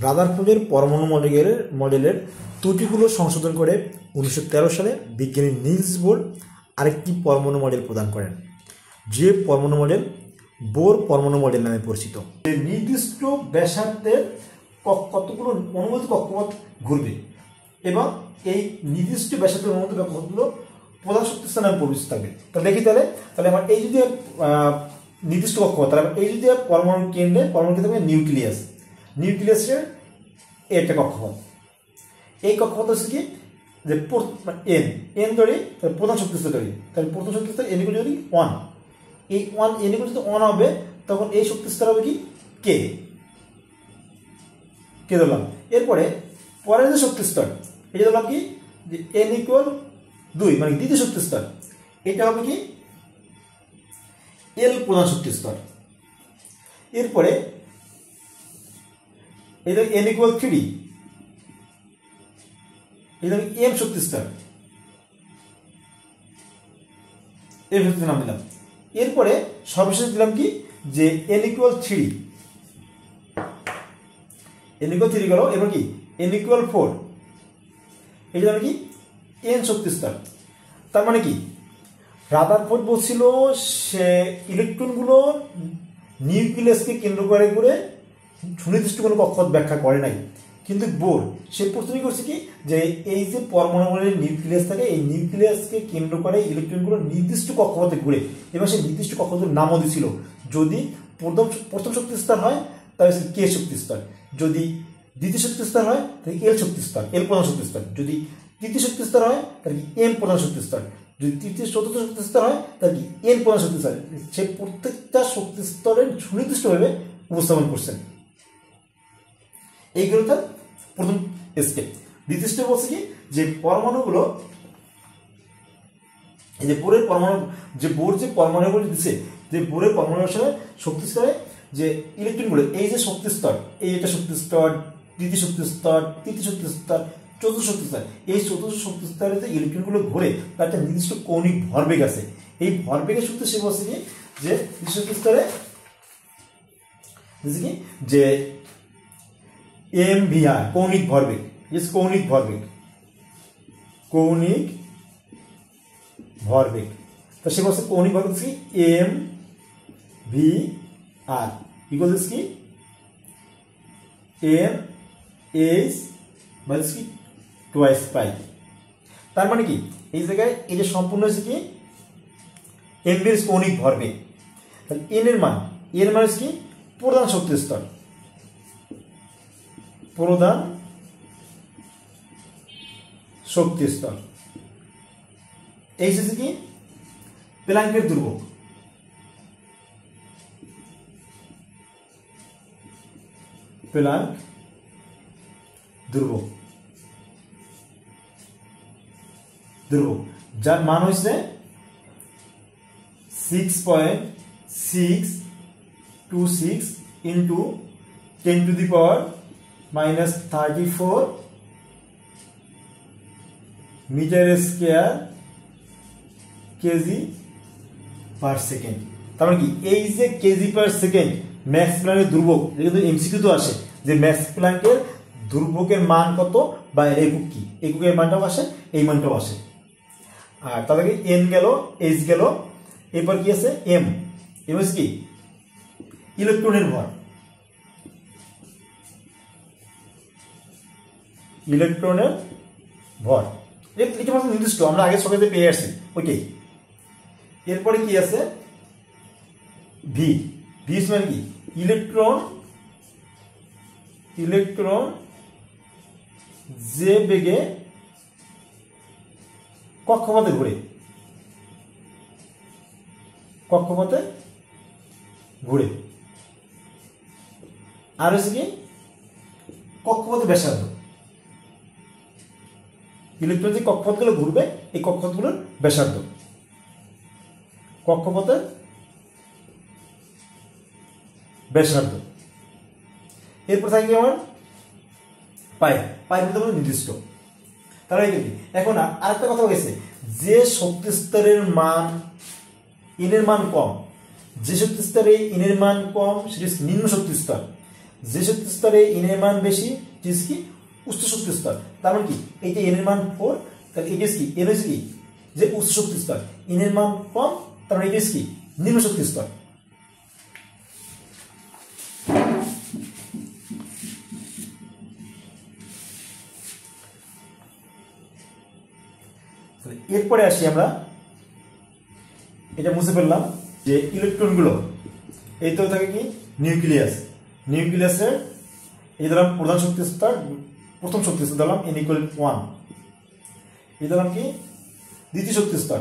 রাদারফোর্ডের পরমাণু মডেলের ত্রুটিগুলো সংশোধন করে 1913 সালে বিজ্ঞানী নিলস বোর আরেকটি পরমাণু মডেল প্রদান করেন, যে পরমাণু মডেল বোর পরমাণু মডেল নামে পরিচিত। নির্দিষ্ট ব্যাসার্ধের কতগুলো অনুমোদিত কক্ষপথ ঘুরবে এবং এই নির্দিষ্ট ব্যাসার্ধের অনুমোদিত কক্ষপথগুলো প্রধান শক্তিস্থান নামে পরিচিত থাকবে। তাহলে দেখি তাহলে আমার এই যদি নির্দিষ্ট কক্ষপথ, তাহলে এই যদি পরমাণু কেন্দ্রে থাকবে নিউক্লিয়াসের একটা কক্ষপথ। এই কক্ষপথ হচ্ছে কি যে এন ধরি প্রধান শক্তিস্থান ধরি, তাহলে প্রধান শক্তিস্থান এন ইকুয়াল যদি 1, এই 1 এন ইকুয়াল যদি 1 হবে তখন এই শক্তিস্থান হবে কি কে ধরলাম। এরপরে পরের যে শক্তিস্তর এটা ধরলাম কি যে এন ইকুয়াল 2, মানে দ্বিতীয় শক্তিস্তর, এটা হবে কি এল প্রধান শক্তিস্তর। এরপরে এটা এন ইকুয়াল 3, এটা এম শক্তিস্তর, এম শক্তিস্তর নাম দিলাম। এরপরে সর্বশেষ দিলাম কি যে এন ইকুয়াল 3, গেল। এবার কি এন ইকুয়াল 4, এটা মানে কি এন শক্তিস্তর। তার মানে কি রাদারফোর্ড বলছিল সে ইলেকট্রনগুলো নিউক্লিয়াসকে কেন্দ্র করে সুনির্দিষ্ট কোনো কক্ষপথ ব্যাখ্যা করে নাই, কিন্তু বোর সে প্রথমেই করছে কি যে এই যে পরমাণুগুলোর নিউক্লিয়াস থাকে, এই নিউক্লিয়াসকে কেন্দ্র করে ইলেকট্রনগুলো নির্দিষ্ট কক্ষপথে ঘুরে এবং সেই নির্দিষ্ট কক্ষপথের নামও দিয়েছিল। যদি প্রথম শক্তিস্তর হয় তাহলে কে শক্তিস্তর, যদি দ্বিতীয় শক্তিস্তর হয় তাহলে এল শক্তিস্তর, এল প্রধান শক্তিস্তর, যদি তৃতীয় শক্তিস্তর হয় তাহলে কি এম প্রধান শক্তিস্তর, যদি তৃতীয় চতুর্থ শক্তিস্তর হয় তাহলে কি এন প্রধান শক্তিস্তর। সে প্রত্যেকটা শক্তিস্তরের সুনির্দিষ্টভাবে উপস্থাপন করছেন। এইগুলো তার প্রথম স্টেপ। দ্বিতীয় স্টেপ বলছে কি যে পরমাণুগুলো, এই যে বোরের পরমাণুগুলো দিচ্ছে, যে বোরের পরমাণুর সাথে শক্তিস্তরে যে ইলেকট্রনগুলো, এই যে শক্তিস্তর, এই এটা শক্তিস্তর, দ্বিতীয় শক্তিস্তর, তৃতীয় শক্তিস্তর, চতুর্থ শক্তিস্তর, এই চতুর্থ শক্তিস্তরে যে ইলেকট্রনগুলো ঘুরে তার একটা নির্দিষ্ট কৌণিক ভরবেগ আছে। এই ভরবেগের সূত্রে সে বলছে কি যে শক্তিস্তরে যে এম ভি আর কৌণিক ভরবেগ, কৌণিক ভরবেগ। তো সে বলছে কৌণিক ভরবেগ কি এম ভি আর ইকুয়াল কি এম এইচ মাইনাস কি টোয়াইস পাই। তার মানে কি এই জায়গায় এই যে সম্পূর্ণ হচ্ছে কি এম ভি এর কৌণিক ভরবেগ, তাহলে এন এর মান কি প্রধান শক্তিস্তর, এই হচ্ছে কি প্ল্যাঙ্কের ধ্রুবক, যার মান হয়েছে 6.626 into 10⁻⁻34 metre square KG per second. তার মানে কি এই যে কেজি পার সেকেন্ড ম্যাক্স প্ল্যাঙ্কের ধ্রুবক, কিন্তু এমসিকিউ তো আসে যে ম্যাক্স প্ল্যাঙ্কের ধ্রুবকের মান কত বা একক কি, এককের মানটাও আসে, এই মানটাও আসে। আর তাহলে এন গেল, এইচ গেল, এরপর কি আছে এম হচ্ছে কি ইলেকট্রনের ভর, এটা মাত্র নির্দিষ্ট, আমরা আগে সবাইতে পেয়ে আসছি ওইটাই। এরপরে কি আছে ভি, মানে কি ইলেকট্রন যে বেগে কক্ষপথে ঘুরে, আর হচ্ছে কি কক্ষপথে ব্যাসার্ধ, ইলেকট্রন যে কক্ষপথগুলো ঘুরবে এই কক্ষপথগুলোর ব্যাসার্ধ, কক্ষপথের ব্যাসার্ধ। এরপর থাকে আমার পায়ের মধ্যে নির্দিষ্ট। তাহলে এখন আরেকটা কথা হয়েছে, যে শক্তিস্তরের মান ইনের মান কম, যে শক্তিস্তরে ইনের মান কম সেটি নিম্ন শক্তিস্তর, যে শক্তি স্তরে n এর মান বেশি যে কি উচ্চ শক্তি স্তর। তার মানে কি এই যে n এর মান 4, তাহলে এটা কি n হচ্ছে কি যে উচ্চ শক্তি স্তর, n এর মান কম, তার মানে এটা কি নিম্ন শক্তি স্তর। এরপরে আসি আমরা, এটা মুছে ফেললাম যে ইলেকট্রনগুলো এই তো থাকে কি নিউক্লিয়াস, নিউক্লিয়াসের এই ধরলাম প্রধান শক্তি স্তর, প্রথম শক্তি স্তর ধরলাম n = 1, এই ধরলাম কি দ্বিতীয় শক্তি স্তর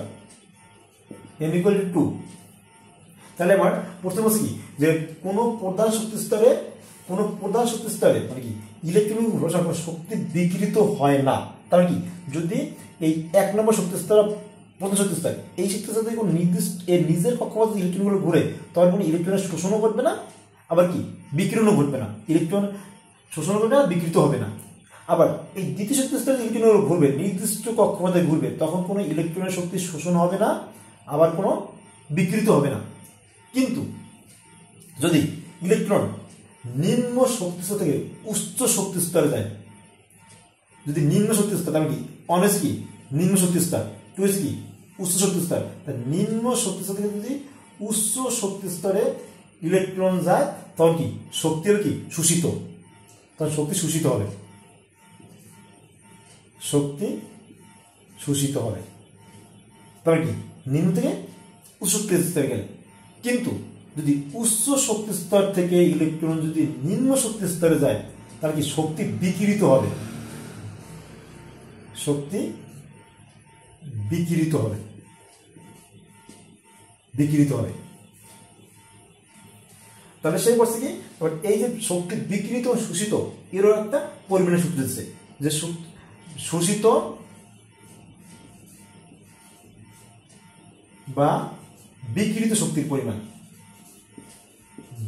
n = 2। তাহলে আমার প্রথম হচ্ছে কি যে কোনো প্রধান শক্তি স্তরে মানে কি ইলেকট্রনগুলো শক্তি বিকিরিত হয় না। তার কি যদি এই 1 নম্বর শক্তি স্তর প্রধান শক্তি স্তর, এই শক্তি স্তর থেকে কোনো নির্দিষ্ট এর নিজের কক্ষপথে ইলেকট্রনগুলো ঘুরে, তখন কোনো ইলেকট্রনের শোষণও ঘটবে না, আবার কি বিকিরণও ঘটবে না, ইলেকট্রন শোষণ করবে না, বিকৃত হবে না। আবার এই দ্বিতীয় শক্তি স্তরে ইলেকট্রনগুলো ঘুরবে, নির্দিষ্ট কক্ষপথে ঘুরবে, তখন কোনো ইলেকট্রনের শক্তি শোষণ হবে না, আবার কোনো বিকৃত হবে না। কিন্তু যদি ইলেকট্রন নিম্ন শক্তি স্তর থেকে উচ্চ শক্তি স্তরে যায়, যদি নিম্ন শক্তি স্তর, তাহলে কি 1 কি নিম্ন শক্তি স্তর, 2 কি উচ্চ শক্তি স্তর, নিম্ন শক্তি স্তর থেকে যদি উচ্চ শক্তি স্তরে ইলেকট্রন যায়, তখন কি শক্তি হলো কি শোষিত, তখন শক্তি শোষিত হবে, শক্তি শোষিত হবে। তাহলে কি নিম্ন থেকে উচ্চ শক্তি স্তরে গেলে। কিন্তু যদি উচ্চ শক্তি স্তর থেকে ইলেকট্রন যদি নিম্ন শক্তি স্তরে যায়, তাহলে কি শক্তি বিকিরিত হবে, শক্তি বিকিরিত হবে, বিকিরিত হবে। তাহলে সেই বলছে কি এই যে শক্তি বিকিরিত ও শোষিত এরও একটা পরিমাণের সূত্র দিচ্ছে, যে শোষিত বা বিকিরিত শক্তির পরিমাণ,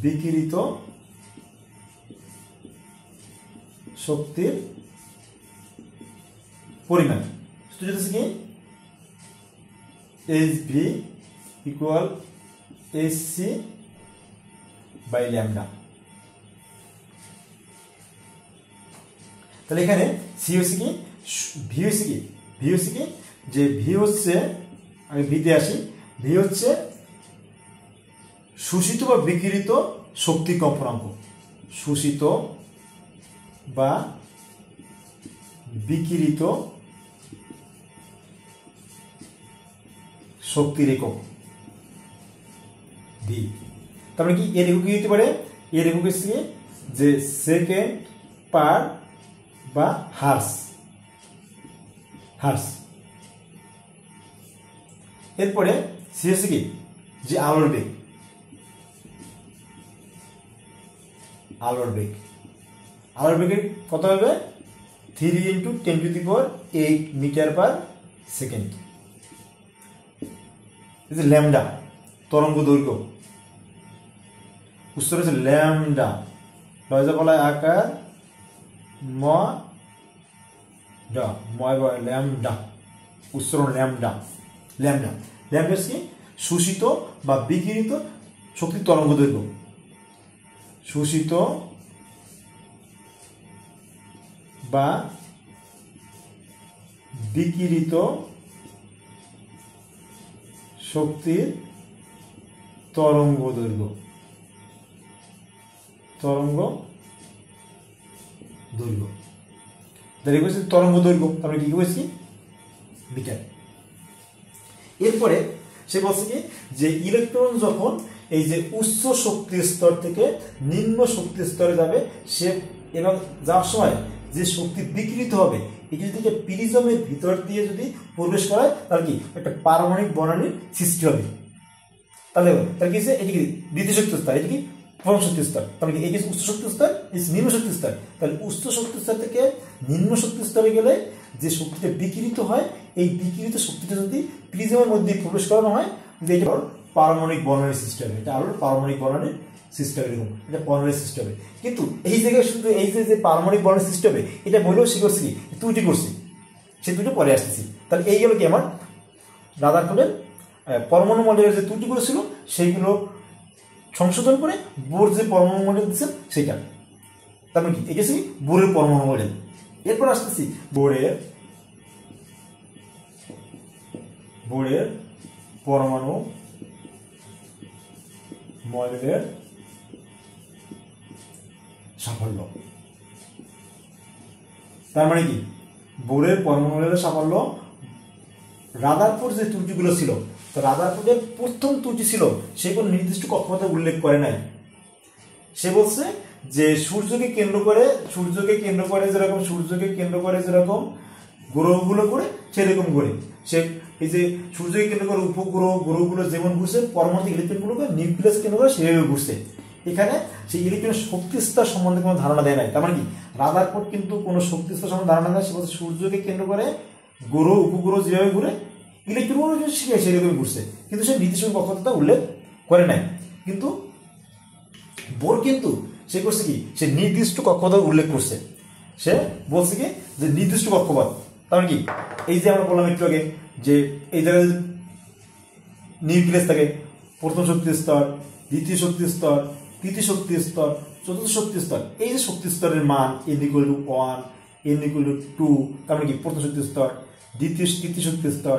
বিকিরিত শক্তির পরিমাণ সূত্র হচ্ছে কি Hv = Hc বাই ল্যামডা। তাহলে এখানে সি হচ্ছে কি ভি হচ্ছে কি যে ভি হচ্ছে, আমি ভিতে আসি, ভি হচ্ছে শোষিত বা বিকিরিত শক্তি কম্পনাঙ্ক, শোষিত বা বিকিরিত শক্তির একক ভি। তারপরে কি এর একক কি হতে পারে, এর একক হচ্ছে যে সেকেন্ড পার বা হার্স, এরপরে সি হচ্ছে কি যে আলোর বেগ, আলোর বেগের কত হবে 3 × 10⁸ মিটার/সেকেন্ড। ল্যামডা তরঙ্গ দৈর্ঘ্য, উচ্চারণ হচ্ছে ল্যামডা, লয়জা বলায় আকার ল্যামডা, উচ্চারণ ল্যামডা। কি শোষিত বা বিকিরিত শক্তির তরঙ্গ দৈর্ঘ্য, শোষিত বা বিকিরিত শক্তির তরঙ্গ দৈর্ঘ্য, তরঙ্গ দৈর্ঘ্য আমরা কি বলছি মিটার। এরপরে সে বলছে কি যে ইলেকট্রন যখন এই যে উচ্চ শক্তি স্তর থেকে নিম্ন শক্তি স্তরে যাবে, সে এবং যাওয়ার সময় যে শক্তি বিকৃত হবে, এটি যদি প্রিজমের ভিতর দিয়ে যদি প্রবেশ করায়, তাহলে কি একটা পারমাণবিক বনানীর সৃষ্টি হবে। তাহলে কি এটি কি দ্বিতীয় শক্তি স্তর, এটি কি প্রথম শক্তি স্তর, তাহলে কি এই যে উচ্চ শক্তি স্তর, নিম্ন শক্তি স্তর। তাহলে উচ্চ শক্তি স্তর থেকে নিম্ন শক্তি স্তরে গেলে যে শক্তিটা বিকিরিত হয়, এই বিকিরিত শক্তিটা যদি প্রিজমের মধ্যে প্রবেশ করানো হয়, এটা পারমাণবিক বর্ণালীর সৃষ্টি হবে, এটা আরো পারমাণবিক বর্ণালীর সৃষ্টি হবে, এরকম এটা বর্ণালীর সৃষ্টি হবে। কিন্তু এই জায়গায় শুধু এই যে পারমাণবিক বর্ণালীর সৃষ্টি হবে, এটা বলেও সে করছি ত্রুটি করছি, সে ত্রুটি পরে আসতেছি। তাহলে এই গেল কি আমার রাদারফোর্ডের পরমাণু মডেলের যে ত্রুটিগুলো ছিল সেইগুলো সংশোধন করে বোর যে পরমাণু মডেল দিচ্ছেন সেইটা। তার মানে কি এটা হচ্ছে বোরের পরমাণু মডেল। এরপর আসতেছি বোরের পরমাণু মডেলের সাফল্য। তার মানে কি বোরের পরমাণু মডেলের সাফল্য, রাদারফোর্ড যে ত্রুটিগুলো ছিল, তো রাদারফোর্ডের প্রথম ত্রুটি ছিল সে কোনো নির্দিষ্ট কক্ষপথে উল্লেখ করে নাই। সে বলছে যে সূর্যকে কেন্দ্র করে যেরকম গ্রহগুলো করে সেরকম করে সে এই যে সূর্যকে কেন্দ্র করে গ্রহগুলো যেমন ঘুরছে, পরমাণু ইলেকট্রনগুলোকে নিউক্লিয়াস কেন্দ্র করে সেভাবে ঘুরছে। এখানে সেই ইলেকট্রনের শক্তি স্তর সম্বন্ধে কোনো ধারণা দেয় নাই। তার মানে কি রাদারফোর্ড কিন্তু কোনো শক্তি স্তর সম্বন্ধে ধারণা দেয়। সে বলছে সূর্যকে কেন্দ্র করে গ্রহ উপগ্রহ যেভাবে ঘুরে ইলেকট্রনগুলো সেরকম ঘুরছে, কিন্তু সে নির্দিষ্ট কক্ষপথটা উল্লেখ করে নাই। কিন্তু বোর কিন্তু সে করছে কি, সে নির্দিষ্ট কক্ষপথ উল্লেখ করছে। সে বলছে কি যে নির্দিষ্ট কক্ষপথ, তার কি এই যে আমরা বললাম একটু আগে যে এই জায়গায় নিউক্লিয়াস থাকে, প্রথম শক্তি স্তর, দ্বিতীয় শক্তি স্তর, তৃতীয় শক্তি স্তর, চতুর্থ শক্তি স্তর। এই যে শক্তি স্তরের মান n=1, n=2, তার মানে কি প্রথম শক্তি স্তর, তৃতীয় শক্তি স্তর,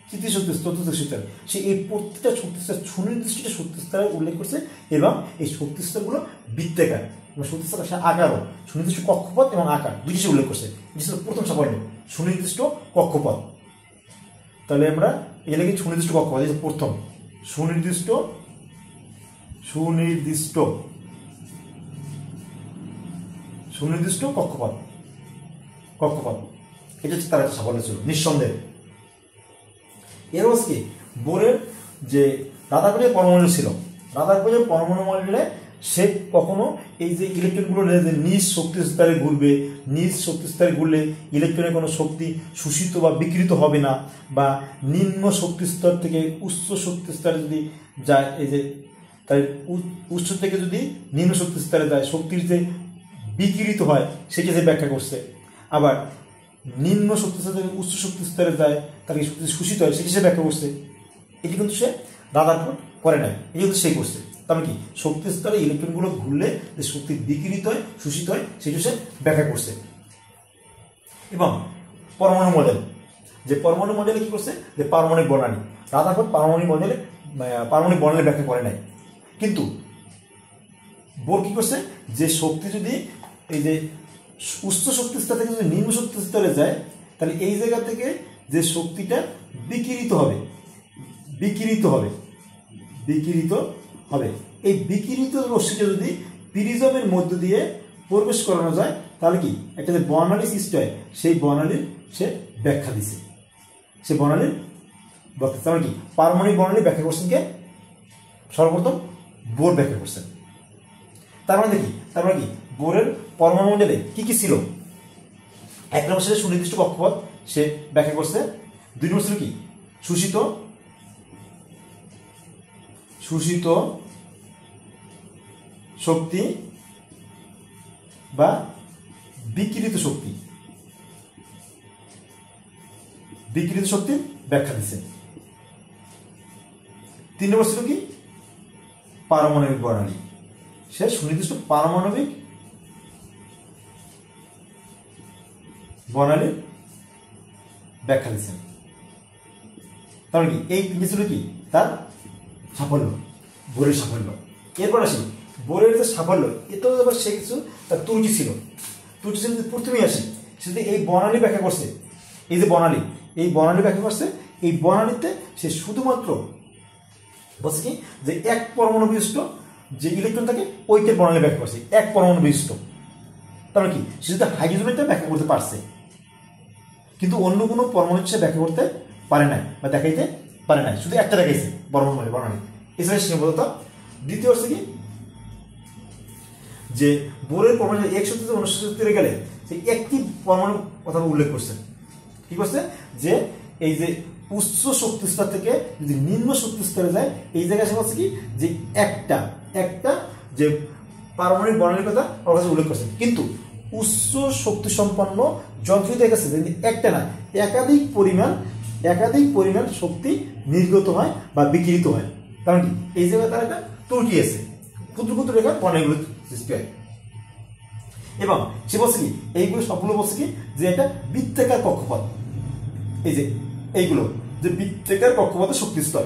তৃতীয় শক্তি স্তর, চতুর্থ শক্তি স্তর, সে এই প্রত্যেকটা শক্তি স্তর সুনির্দিষ্ট শক্তি স্তরে উল্লেখ করছে এবং এই শক্তি স্তরগুলো বৃত্তাকার এবং শক্তি স্তর আকারও সুনির্দিষ্ট কক্ষপথ এবং আকার দুটি উল্লেখ করছে। এটি ছিল প্রথম সাফল্য, সুনির্দিষ্ট কক্ষপথ। তাহলে আমরা এখানে কি সুনির্দিষ্ট কক্ষপথ, প্রথম সুনির্দিষ্ট কক্ষপথ এটা হচ্ছে তার একটা সাফল্য ছিল নিঃসন্দেহে। এর হচ্ছে কি বোরের যে রাদারফোর্ডের পরমাণু ছিল, রাদারফোর্ডের পরমাণু মডেলে সে কখনো এই যে ইলেকট্রনগুলো নিজ শক্তি স্তরে ঘুরবে, নিজ শক্তি স্তরে ঘুরলে ইলেকট্রনের কোনো শক্তি শোষিত বা বিকৃত হবে না, বা নিম্ন শক্তি স্তর থেকে উচ্চ শক্তি স্তরে যদি যায়, এই যে তাই উচ্চ থেকে যদি নিম্ন শক্তি স্তরে যায় শক্তির যে বিকৃত হয় সেটি যে ব্যাখ্যা করছে। আবার নিম্ন শক্তি স্তর থেকে উচ্চ শক্তি স্তরে যায় তাকে শক্তি শোষিত হয় সেটি সে ব্যাখ্যা করছে। এটি কিন্তু সে রাদারফোর্ড করে নাই, এটি কিন্তু সে করছে। তার মানে কি শক্তি স্তরে ইলেকট্রনগুলো ঘুরলে যে শক্তি বিকৃত হয় শোষিত হয় সেটি সে ব্যাখ্যা করছে। এবং পরমাণু মডেল, যে পরমাণু মডেলে কি করছে, যে পারমাণবিক বর্ণালী, রাদারফোর্ড পারমাণবিক বর্ণালী ব্যাখ্যা করে নাই। কিন্তু বোর কি করছে, যে শক্তি যদি এই যে উচ্চ শক্তি স্তর থেকে যদি নিম্ন শক্তি স্তরে যায় তাহলে এই জায়গা থেকে যে শক্তিটা বিকিরিত হবে এই বিকিরিত রশ্মিটা যদি প্রিজমের মধ্য দিয়ে প্রবেশ করানো যায় তাহলে কি একটা যে বর্ণালী সৃষ্টি হয় সেই বর্ণালীর সে ব্যাখ্যা দিছে। সে বর্ণালীর তার মানে কি পারমাণবিক বর্ণালী ব্যাখ্যা করছেন কে, সর্বপ্রথম বোর ব্যাখ্যা করছেন। তার মানে কি বোরের পরমাণু মণ্ডলে কি কি ছিল, এক নম্বর ছিল সুনির্দিষ্ট কক্ষপথ সে ব্যাখ্যা করছে, দুই নম্বর ছিল কি শোষিত শক্তি বা বিকৃত শক্তির ব্যাখ্যা দিচ্ছে। তিন নম্বর ছিল কি পারমাণবিক বর্ণালী, সে সুনির্দিষ্ট পারমাণবিক বর্ণালীর ব্যাখ্যা দিচ্ছেন। তাহলে কি এই তিনটি ছিল কি তার সাফল্য, বোরের সাফল্য। এরপর আসি বোরের যে সাফল্য, এটাও আবার সে কিছু তার ত্রুটি ছিল যদি প্রথমেই আসি, সে যদি এই বর্ণালী ব্যাখ্যা করছে, এই যে বর্ণালী ব্যাখ্যা করছে, এই বর্ণালীতে সে শুধুমাত্র বলছে কি যে এক পরমাণু বিশিষ্ট যে ইলেকট্রন থাকে ওইটার বর্ণালী ব্যাখ্যা করছে, এক পরমাণু বিশিষ্ট। তাহলে কি সে যদি হাইড্রোজেনটা ব্যাখ্যা করতে পারছে, কিন্তু অন্য কোনো পরমাণু সে ব্যাখ্যা করতে পারে নাই বা দেখাইতে পারে নাই, শুধু একটা দেখাইছে বর্ণালী। এছাড়া সীমাবদ্ধতা। দ্বিতীয় হচ্ছে কি যে বোরের পরমাণু এক শক্তি থেকে অন্য শক্তিতে গেলে সেই একটি পরমাণু কথা উল্লেখ করছে। কি করছে যে এই যে উচ্চ শক্তি স্তর থেকে যদি নিম্ন শক্তি স্তরে যায় এই জায়গায় সে বলছে কি যে একটা যে পারমাণবিক বর্ণালীর কথা ওর কাছে উল্লেখ করছে, কিন্তু উচ্চ শক্তি সম্পন্ন যন্ত্রটির কাছে একটা না একাধিক পরিমাণ শক্তি নির্গত হয় বা বিকিরিত হয়। কারণ কি এই জায়গায় তার একটা ত্রুটি আছে, ক্ষুদ্র রেখা বর্ণালীগুলো সৃষ্টি হয়। এবং সে বলছে কি এইগুলো সবগুলো বলছে কি যে এটা বৃত্তাকার কক্ষপথ, এই যে এইগুলো যে বৃত্তাকার কক্ষপথের শক্তি স্তর।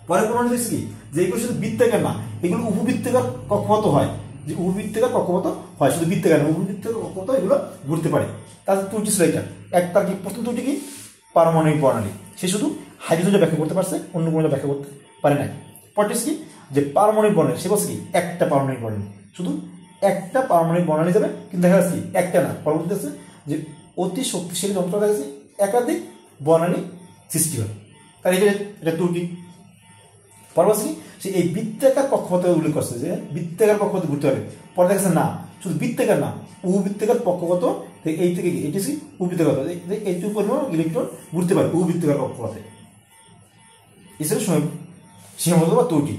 পরে প্রমাণ হয়েছে কি যে এগুলো শুধু বৃত্তাকার না, এগুলো উপবৃত্তাকার কক্ষপথ হয়, যে উপবৃত্তাকার কক্ষপথ হয়, শুধু বৃত্তাকার না, উপবৃত্তাকার কক্ষপথ এগুলো ঘুরতে পারে। তাদের ত্রুটি ছিল এটা তার কি প্রথম ত্রুটি কি পারমাণবিক প্রণালী, সে শুধু হাইড্রোজেনটা ব্যাখ্যা করতে পারছে, অন্য কোনো ব্যাখ্যা করতে পারে নাই। পরটিস কি যে পারমাণবিক প্রণালী, সে বলছে কি একটা পারমাণবিক প্রণালী, শুধু একটা পারমাণবিক প্রণালী যাবে, কিন্তু দেখা যাচ্ছে একটা না, পরবর্তী আছে যে অতি শক্তিশালী যন্ত্র দেখা যাচ্ছে একাধিক বর্ণালী সৃষ্টি হয়, তার এটা ত্রুটি। পরবর্তী সে এই বৃত্তাকার কক্ষপথে উল্লেখ করছে যে বৃত্তাকার কক্ষপথে ঘুরতে পারে, পরে দেখা যাচ্ছে না শুধু বৃত্তাকার না, উপবৃত্তাকার কক্ষপথ, এই থেকে এটি উপবৃত্তাকার, এইটুকু পরিমাণ ইলেকট্রন ঘুরতে পারে উপবৃত্তাকার কক্ষপথে। এছাড়া সীমাবদ্ধ বা ত্রুটি,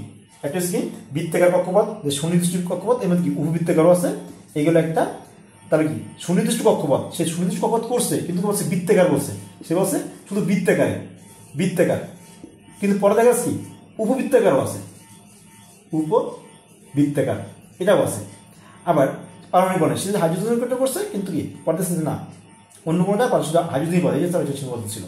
একটা হচ্ছে কি বৃত্তাকার কক্ষপথ, যে সুনির্দিষ্ট কক্ষপথ, এর মধ্যে কি উপবৃত্তাকারও আছে, এইগুলো একটা। তাহলে কি সুনির্দিষ্ট কক্ষপথ, সে সুনির্দিষ্ট কক্ষপথ করছে কিন্তু বলছে বৃত্তাকার বলছে, সে বলছে শুধু বৃত্তাকার, কিন্তু পরে দেখা যাচ্ছে কি উপবৃত্তাকারও আছে, উপবৃত্তাকার এটাও আছে। আবার পারমাণবিক প্রণালী, সে হাইড্রোজেন করতে করছে, কিন্তু কি পরে না অন্য কোনোটা শুধু হাইড্রোজেনই পড়ে, এই যে সীমাবদ্ধ ছিল।